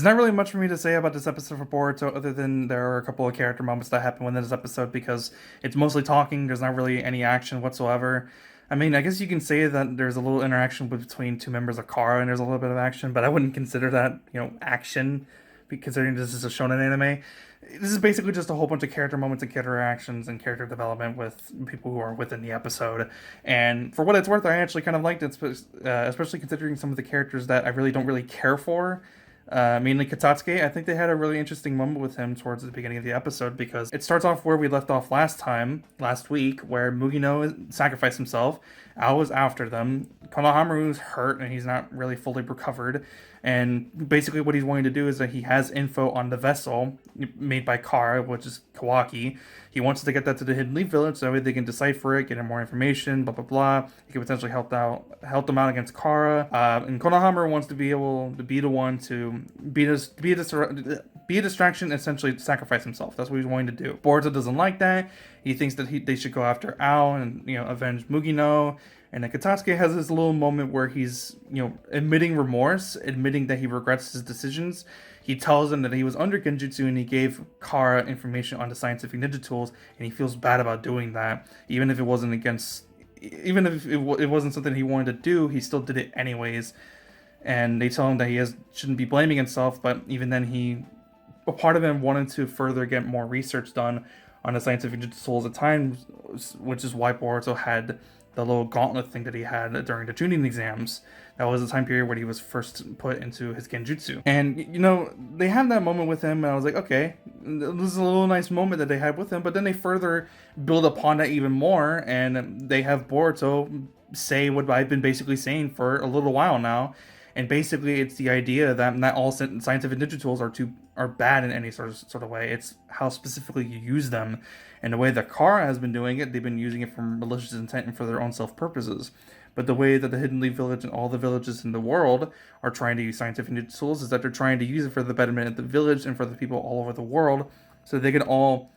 not really much for me to say about this episode for Boruto, other than there are a couple of character moments that happen within this episode because it's mostly talking. There's not really any action whatsoever. I mean, I guess you can say that there's a little interaction between two members of Kara, and there's a little bit of action, but I wouldn't consider that, action, considering this is a shonen anime. This is basically just a whole bunch of character moments and character actions and character development with people who are within the episode. And for what it's worth, I actually kind of liked it, especially considering some of the characters that I really don't really care for. Mainly Katatsuki. I think they had a really interesting moment with him towards the beginning of the episode because it starts off where we left off last week, where Mugino sacrificed himself. Ao was after them. Konohamaru's hurt and he's not really fully recovered. And basically what he's wanting to do is that he has info on the vessel made by Kara, which is Kawaki. He wants to get that to the Hidden Leaf Village so that way they can decipher it, get him more information, blah, blah, blah. He can potentially help them out against Kara. And Konohamaru wants to be able to be the one to be a distraction, essentially sacrifice himself. That's what he's wanting to do. Boruto doesn't like that. He thinks that they should go after Ao and, avenge Mugino. And then Katsuki has this little moment where he's, admitting remorse, admitting that he regrets his decisions. He tells them that he was under Genjutsu and he gave Kara information on the scientific ninja tools, and he feels bad about doing that. Even if it wasn't something he wanted to do, he still did it anyways. And they tell him that shouldn't be blaming himself, but even then a part of him wanted to further get more research done on the scientific ninja tools at times, which is why Boruto had the little gauntlet thing that he had during the tuning exams. That was the time period where he was first put into his genjutsu. And, they have that moment with him, and I was like, okay, this is a little nice moment that they had with him, but then they further build upon that even more, and they have Boruto say what I've been basically saying for a little while now. And basically, it's the idea that not all scientific ninja tools are bad in any sort of way. It's how specifically you use them. And the way that Kara has been doing it, they've been using it for malicious intent and for their own self-purposes. But the way that the Hidden Leaf Village and all the villages in the world are trying to use scientific ninja tools is that they're trying to use it for the betterment of the village and for the people all over the world, so they can all,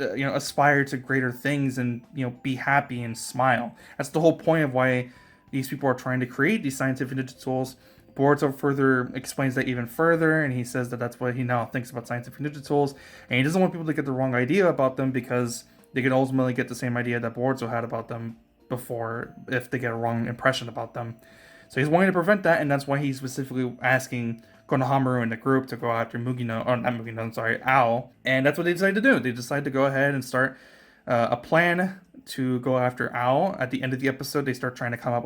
aspire to greater things and, be happy and smile. That's the whole point of why these people are trying to create these scientific ninja tools. Boruto further explains that even further, and he says that that's what he now thinks about scientific ninja tools, and he doesn't want people to get the wrong idea about them because they could ultimately get the same idea that Boruto had about them before if they get a wrong impression about them. So he's wanting to prevent that, and that's why he's specifically asking Konohamaru and the group to go after Ao, and that's what they decided to do. They decided to go ahead and start a plan to go after Ao. At the end of the episode, they start trying to come up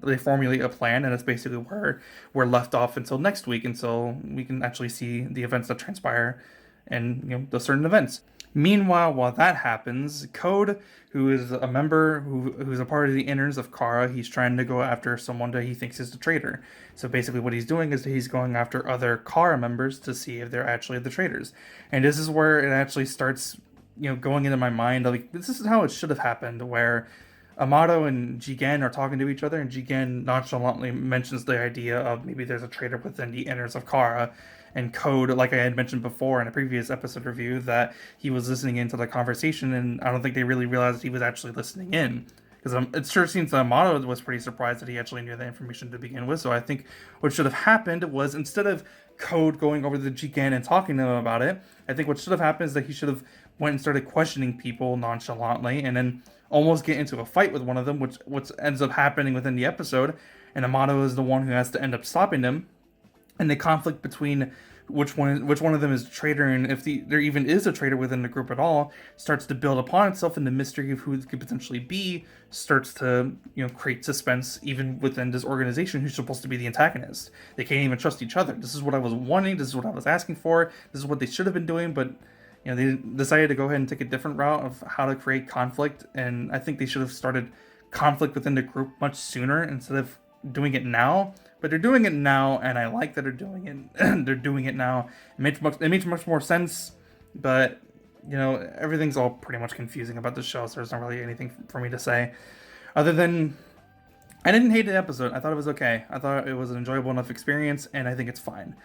they formulate a plan, and that's basically where we're left off until next week, until we can actually see the events that transpire and, the certain events. Meanwhile, while that happens, Code, who is a member, who's a part of the inners of Kara, he's trying to go after someone that he thinks is the traitor. So basically what he's doing is he's going after other Kara members to see if they're actually the traitors. And this is where it actually starts, going into my mind, like, this is how it should have happened, where Amato and Jigen are talking to each other, and Jigen nonchalantly mentions the idea of maybe there's a traitor within the inners of Kara, and Code, like I had mentioned before in a previous episode review, that he was listening into the conversation, and I don't think they really realized he was actually listening in. Because it sure seems that Amato was pretty surprised that he actually knew that information to begin with. So I think what should have happened was, instead of Code going over to Jigen and talking to him about it, I think what should have happened is that he should have went and started questioning people nonchalantly, and then almost get into a fight with one of them, which ends up happening within the episode. And Amato is the one who has to end up stopping them. And the conflict between which one of them is a traitor, and if there even is a traitor within the group at all, starts to build upon itself, and the mystery of who it could potentially be starts to create suspense even within this organization who's supposed to be the antagonist. They can't even trust each other. This is what I was wanting. This is what I was asking for. This is what they should have been doing, but they decided to go ahead and take a different route of how to create conflict, and I think they should have started conflict within the group much sooner instead of doing it now. But they're doing it now, and I like that they're doing it. They're doing it now. It makes much more sense, but everything's all pretty much confusing about the show, so there's not really anything for me to say other than I didn't hate the episode. I thought it was okay. I thought it was an enjoyable enough experience, and I think it's fine.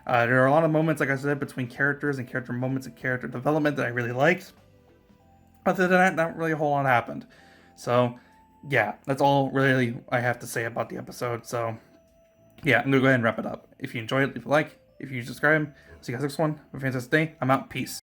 There are a lot of moments, like I said, between characters and character moments and character development that I really liked. Other than that, not really a whole lot happened. So, yeah, that's all really I have to say about the episode. So, yeah, I'm going to go ahead and wrap it up. If you enjoyed it, leave a like. if you subscribe. See you guys next one. Have a fantastic day. I'm out. Peace.